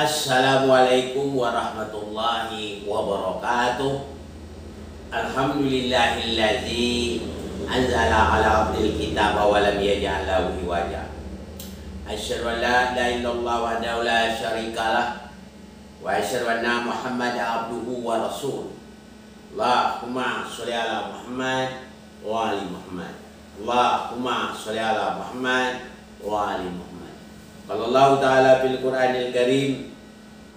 Assalamualaikum warahmatullahi wabarakatuh. Alhamdulillahilladzi anzala ala abdil kitaba wa lam yaj'al lahu iwaja. Asyhadu an la ilaha illallah wahdahu la syarikalah wa asyhadu anna Muhammadan abduhu wa rasul. Allahumma sholli ala Muhammad wa ali Muhammad. Allahumma sholli ala Muhammad wa ali Muhammad. Qala Allah Ta'ala fil Qur'anil Karim,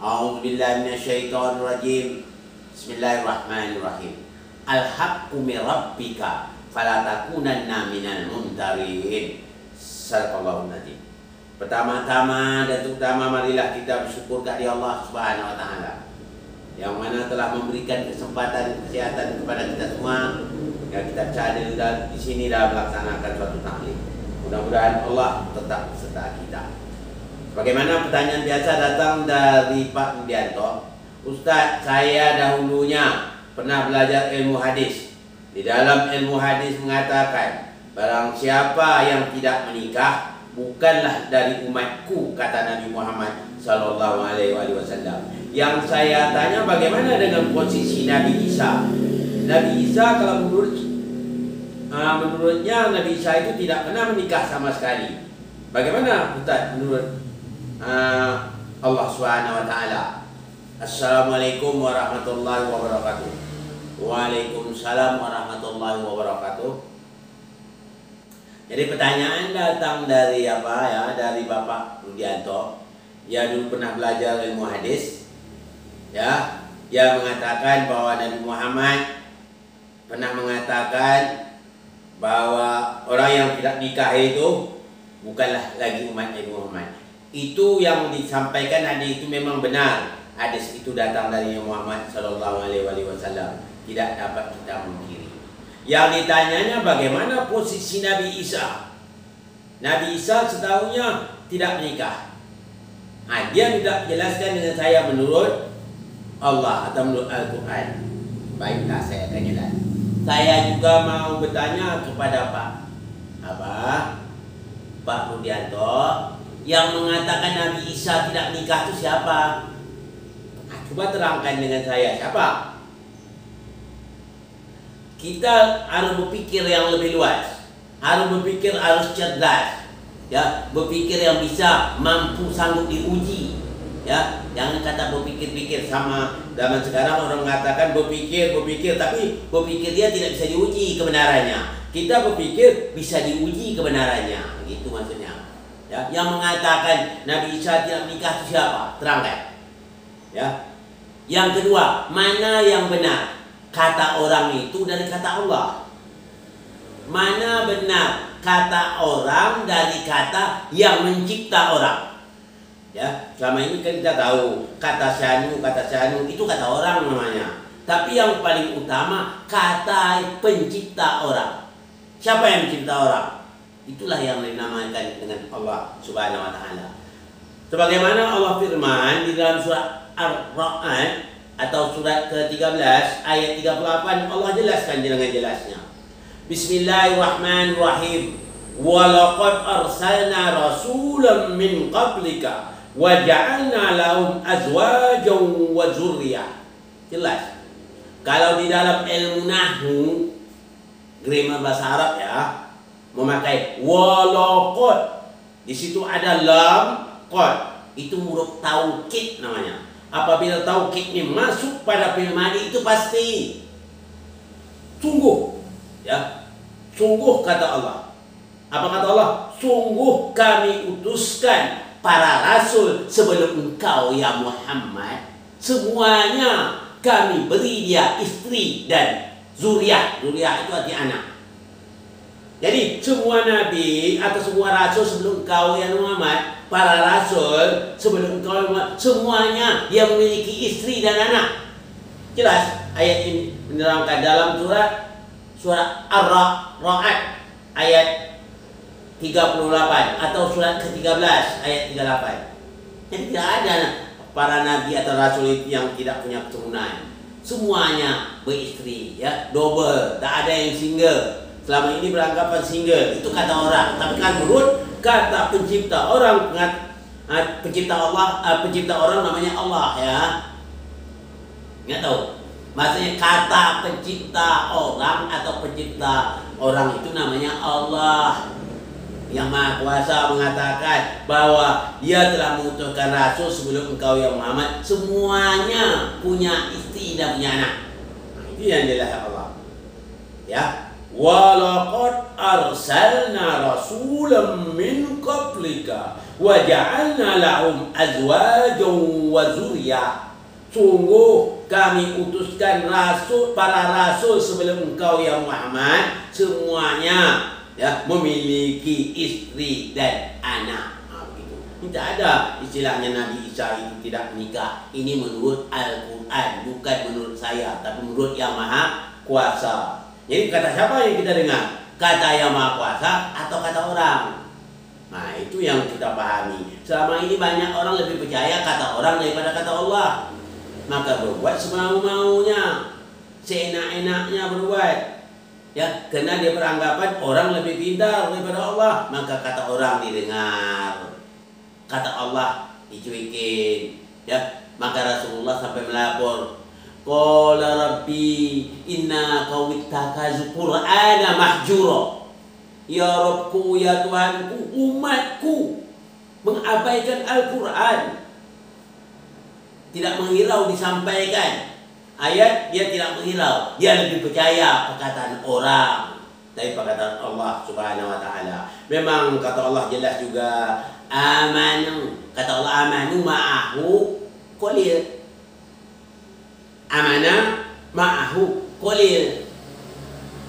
a'udzu billahi minasyaitonir rajim. Bismillahirrahmanirrahim. Al-haqqu min rabbika fala takunanna minal mumtarin. Sadaqallahun nazim. Pertama-tama dan terutama marilah kita bersyukur kepada Allah Subhanahu wa taala yang mana telah memberikan kesempatan kesehatan kepada kita semua yang kita hadir di sini dalam melaksanakan suatu taklim. Mudah-mudahan Allah tetap serta kita. Bagaimana pertanyaan biasa datang dari Pak Rudianto. Ustaz, saya dahulunya pernah belajar ilmu hadis. Di dalam ilmu hadis mengatakan, barang siapa yang tidak menikah bukanlah dari umatku, kata Nabi Muhammad sallallahu alaihi wasallam. Yang saya tanya, bagaimana dengan posisi Nabi Isa? Nabi Isa kalau menurutnya Nabi Isa itu tidak pernah menikah sama sekali. Bagaimana Ustaz menurut Allah Subhanahu wa taala? Assalamualaikum warahmatullahi wabarakatuh. Waalaikumsalam warahmatullahi wabarakatuh. Jadi pertanyaan datang dari dari Bapak Rudianto. Dia dulu pernah belajar ilmu hadis. Ya, dia mengatakan bahwa Nabi Muhammad pernah mengatakan bahwa orang yang tidak nikah itu bukanlah lagi umat Nabi Muhammad. Itu yang disampaikan hadis itu memang benar. Hadis itu datang dari Muhammad sallallahu alaihi wasallam. Tidak dapat kita mungkiri. Yang ditanyanya bagaimana posisi Nabi Isa? Nabi Isa setahunya tidak menikah. Dia tidak jelaskan dengan saya menurut Allah atau menurut Al-Quran. Baiklah, saya akan jelaskan. Saya juga mau bertanya kepada Pak Rudianto, yang mengatakan Nabi Isa tidak nikah itu siapa? Coba terangkan dengan saya, siapa? Kita harus berpikir yang lebih luas, harus berpikir, harus cerdas, ya, berpikir yang bisa mampu sanggup diuji, ya. Jangan kata berpikir-pikir, sama zaman sekarang orang mengatakan berpikir, tapi berpikir dia tidak bisa diuji kebenarannya. Kita berpikir bisa diuji kebenarannya, gitu maksudnya. Ya, yang mengatakan Nabi Isa tidak menikah itu siapa? Terangkan. Ya. Yang kedua, mana yang benar? Kata orang itu dari kata Allah. Mana benar kata orang dari kata yang mencipta orang? Ya, selama ini kan kita tahu kata syanu itu kata orang namanya. Tapi yang paling utama kata pencipta orang. Siapa yang mencipta orang? Itulah yang dinamakan dengan Allah Subhanahu wa taala. Sebagaimana Allah firman di dalam surat Ar-Ra'd atau surat ke-13 ayat 38, Allah jelaskan dengan jelasnya. Bismillahirrahmanirrahim. Wa laqad arsalna rasulan min qablika wa ja'alna lahum azwajan wa dzurriyyah. Jelas. Kalau di dalam ilmu nahwu, grammar bahasa Arab ya, memakai walaqad, di situ ada lam qad, itu huruf taukid namanya. Apabila taukid ini masuk pada fi'il madhi itu pasti sungguh, ya, sungguh kata Allah. Apa kata Allah? Sungguh kami utuskan para rasul sebelum engkau ya Muhammad, semuanya kami beri dia istri dan zuriat. Zuriat itu arti anak. Jadi semua nabi atau semua rasul sebelum kau ya Muhammad, para rasul sebelum kau semuanya dia memiliki istri dan anak. Jelas ayat ini menerangkan dalam surat Ar-Ra'd ayat 38 atau surat ke-13 ayat 38. Jadi tidak ada para nabi atau rasul itu yang tidak punya keturunan. Semuanya beristri, ya, double, tak ada yang single. Selama ini beranggapan single, itu kata orang. Tapi kan menurut kata pencipta orang Pencipta Allah, pencipta orang namanya Allah ya. Nggak tahu. Maksudnya kata pencipta orang atau pencipta orang itu namanya Allah. Yang Maha Kuasa mengatakan bahwa Dia telah mengutuskan Rasul sebelum engkau ya Muhammad semuanya punya istri dan punya anak. Nah, itu yang jelas Allah. Ya. Walaqad arsalna rasulan min qablika wa ja'alna lahum azwajan wa dzurriyyah. Sungguh kami utuskan para rasul sebelum engkau ya Muhammad semuanya ya memiliki istri dan anak. Nah, begitu. Tidak ada istilahnya Nabi Isa itu tidak menikah. Ini menurut Al-Quran, bukan menurut saya, tapi menurut Yang Maha Kuasa. Jadi kata siapa yang kita dengar? Kata Yang Maha Kuasa atau kata orang? Nah, itu yang kita pahami. Selama ini banyak orang lebih percaya kata orang daripada kata Allah. Maka berbuat semau-maunya, seenak-enaknya berbuat. Ya, karena dia beranggapan orang lebih pintar daripada Allah, maka kata orang didengar, kata Allah dicuekin. Ya, maka Rasulullah sampai melapor, qala rabbi inna qaumi ittakazu qur'ana mahjura. Ya Rabbku, ya Tuhanku, umatku mengabaikan Al-Quran, tidak menghirau disampaikan ayat, dia tidak menghirau, dia lebih percaya perkataan orang dari perkataan Allah Subhanahu wa taala. Memang kata Allah jelas juga, amanu, kata Allah amanu ma'ahu qalil. Amana ma'ahu qalil.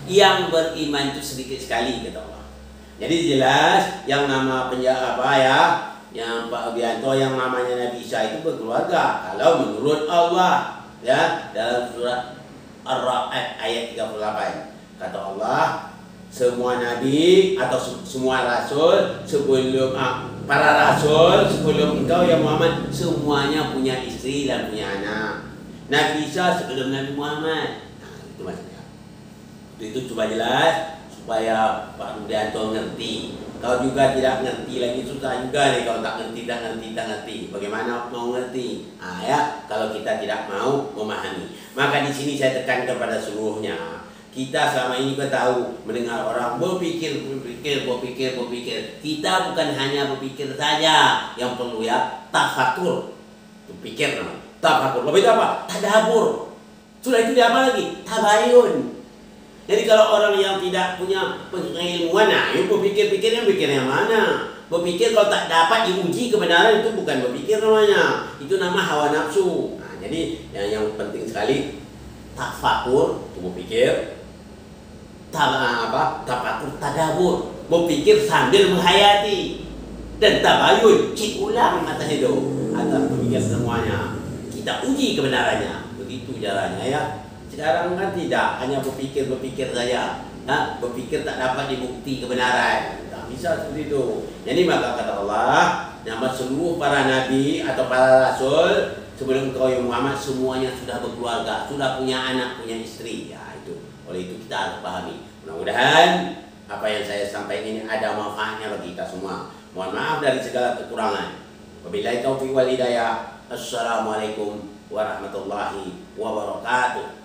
Yang beriman itu sedikit sekali kata Allah. Jadi jelas yang nama penjaga apa ya? Yang Pak Wianto yang namanya Nabi Isa itu berkeluarga. Kalau menurut Allah ya, dalam surat Ar-Ra'd ayat 38 kata Allah, semua nabi atau semua rasul sebelum para rasul sebelum engkau ya Muhammad semuanya punya istri dan punya anak. Nabi Isa sebelum Nabi Muhammad. Nah, itu maksudnya. Itu coba jelas supaya Pak Rudianto ngerti. Kau juga tidak ngerti lagi, susah juga nih kalau tak ngerti. Bagaimana mau ngerti? Ya, kalau kita tidak mau memahami. Maka di sini saya tekan kepada seluruhnya. Kita selama ini kita tahu mendengar orang berpikir. Kita bukan hanya berpikir saja, yang perlu ya tafakur. Berpikir namanya. Tafakur. Lebih apa? Tadabbur. Sudah itu dia apa lagi? Tabayun. Jadi kalau orang yang tidak punya pengilmuan, nah, yuk berpikir-pikirnya yang mana? Berpikir kalau tak dapat diuji kebenaran itu bukan berpikir namanya. Itu nama hawa nafsu. Nah, jadi yang penting sekali tafakur, itu berpikir. Tafakur, tadabbur, berpikir sambil menghayati. Dan tabayun, cik ulang atas itu. Agar berpikir semuanya. Kita uji kebenarannya. Begitu caranya ya. Sekarang kan tidak, hanya berpikir saja. Nah, berpikir tak dapat dibukti kebenaran. Tak bisa seperti itu. Jadi maka kata Allah, nama seluruh para nabi atau para rasul sebelum kau yang Muhammad semuanya sudah berkeluarga, sudah punya anak, punya istri. Ya itu. Oleh itu kita harus pahami. Mudah-mudahan apa yang saya sampaikan ini ada manfaatnya bagi kita semua. Mohon maaf dari segala kekurangan. Wabillahi taufiq wal hidayah. Assalamualaikum warahmatullahi wabarakatuh.